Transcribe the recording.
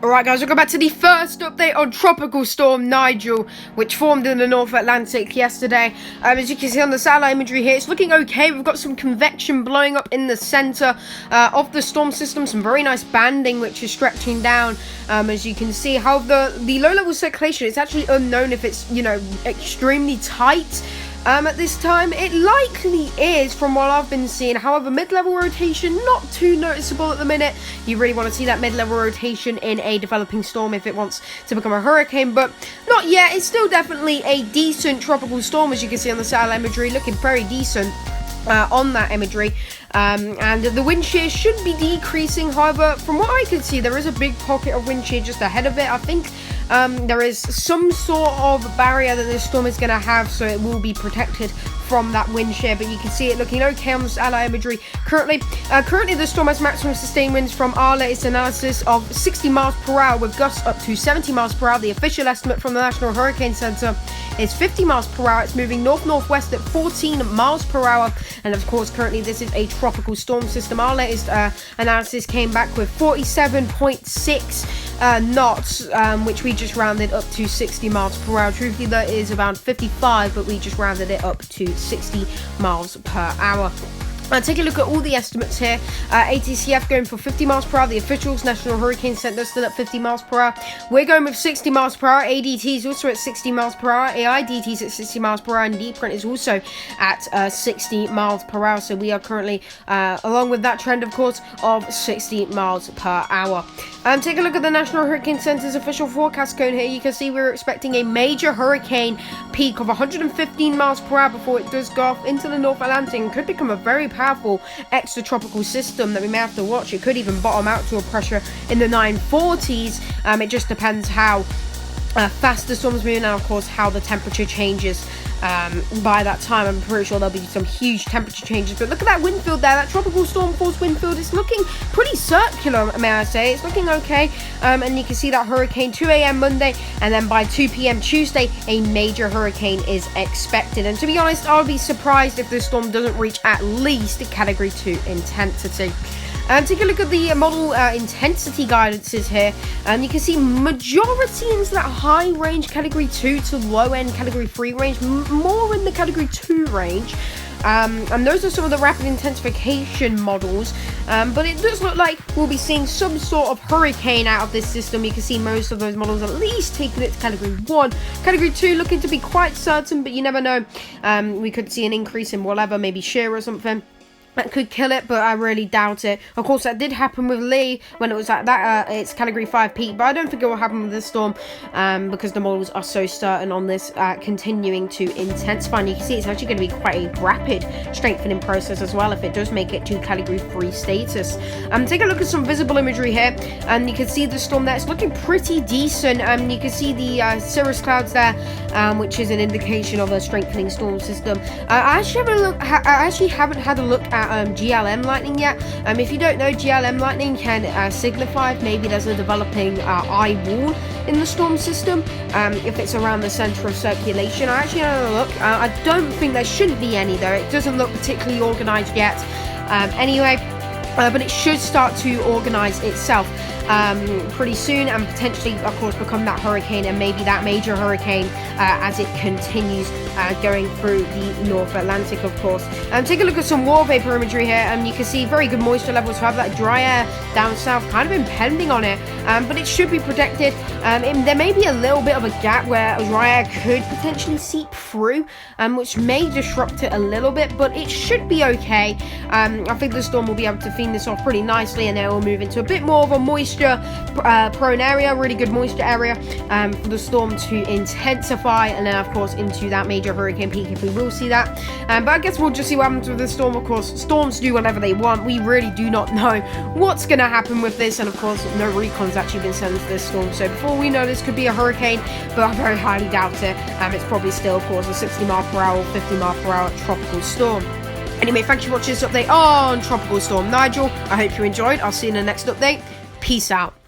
Alright guys, welcome back to the first update on Tropical Storm Nigel, which formed in the North Atlantic yesterday. As you can see on the satellite imagery here, it's looking okay. We've got some convection blowing up in the center of the storm system, some very nice banding which is stretching down, as you can see. However, the low-level circulation, it's actually unknown if it's, extremely tight. At this time, it likely is from what I've been seeing. However, mid-level rotation, not too noticeable at the minute. You really want to see that mid-level rotation in a developing storm if it wants to become a hurricane, but not yet. It's still definitely a decent tropical storm, as you can see on the satellite imagery, looking very decent on that imagery. And the wind shear should be decreasing. However, from what I can see, there is a big pocket of wind shear just ahead of it. I think there is some sort of barrier that this storm is going to have, so it will be protected from that wind shear, but you can see it looking okay on the satellite imagery. Currently the storm has maximum sustained winds from our latest analysis of 60 miles per hour with gusts up to 70 miles per hour. The official estimate from the National Hurricane Center is 50 miles per hour. It's moving north-northwest at 14 miles per hour, and of course currently this is a tropical storm system. Our latest analysis came back with 47.6 knots, which we just rounded up to 60 miles per hour. Truthfully, that is around 55, but we just rounded it up to 60 miles per hour. Take a look at all the estimates here. ATCF going for 50 miles per hour. The officials, National Hurricane Center, still at 50 miles per hour. We're going with 60 miles per hour. ADT is also at 60 miles per hour. AIDT is at 60 miles per hour. And DPRINT is also at 60 miles per hour. So we are currently, along with that trend, of course, of 60 miles per hour. Take a look at the National Hurricane Center's official forecast cone here. You can see we're expecting a major hurricane peak of 115 miles per hour before it does go off into the North Atlantic and could become a very powerful extratropical system that we may have to watch. It could even bottom out to a pressure in the 940s. It just depends how fast the storm's moving, and of course how the temperature changes by that time. I'm pretty sure there'll be some huge temperature changes, but look at that wind field there. That tropical storm force wind field is looking pretty circular, may I say. It's looking okay, and you can see that hurricane 2 a.m. Monday, and then by 2 p.m. Tuesday a major hurricane is expected. And to be honest, I'll be surprised if this storm doesn't reach at least category 2 intensity. Take a look at the model intensity guidances here, and you can see majority into that high range category 2 to low end category 3 range, more in the category 2 range. And those are some of the rapid intensification models, but it does look like we'll be seeing some sort of hurricane out of this system. You can see most of those models at least taking it to category 1. Category 2 looking to be quite certain, but you never know. We could see an increase in whatever, maybe shear or something. That could kill it, but I really doubt it. Of course, that did happen with Lee when it was at that its category 5 peak, but I don't think it will happen with this storm because the models are so certain on this continuing to intensify. And you can see it's actually going to be quite a rapid strengthening process as well if it does make it to category 3 status. Take a look at some visible imagery here, and you can see the storm there. It's looking pretty decent. You can see the cirrus clouds there, which is an indication of a strengthening storm system. I actually haven't had a look at GLM lightning yet. If you don't know, GLM lightning can signify if maybe there's a developing eye wall in the storm system, if it's around the center of circulation. I actually had a look. I don't think there shouldn't be any though. It doesn't look particularly organized yet. Anyway, but it should start to organize itself pretty soon, and potentially, of course, become that hurricane and maybe that major hurricane as it continues going through the North Atlantic, of course. Take a look at some water vapor imagery here, and you can see very good moisture levels. So have that dry air down south kind of impending on it, but it should be protected. There may be a little bit of a gap where dry air could potentially seep through, which may disrupt it a little bit, but it should be okay. I think the storm will be able to fend this off pretty nicely, and then it will move into a bit more of a moisture prone area, really good moisture area for the storm to intensify, and then of course into that major hurricane peak if we will see that. But I guess we'll just see what happens with this storm. Of course, storms do whatever they want. We really do not know what's going to happen with this, and of course no recon's actually been sent to this storm, so before we know, this could be a hurricane, but I very highly doubt it. It's probably still, of course, a 60 mile per hour, 50 mile per hour tropical storm. Anyway, thank you for watching this update on Tropical Storm Nigel. I hope you enjoyed. I'll see you in the next update. Peace out.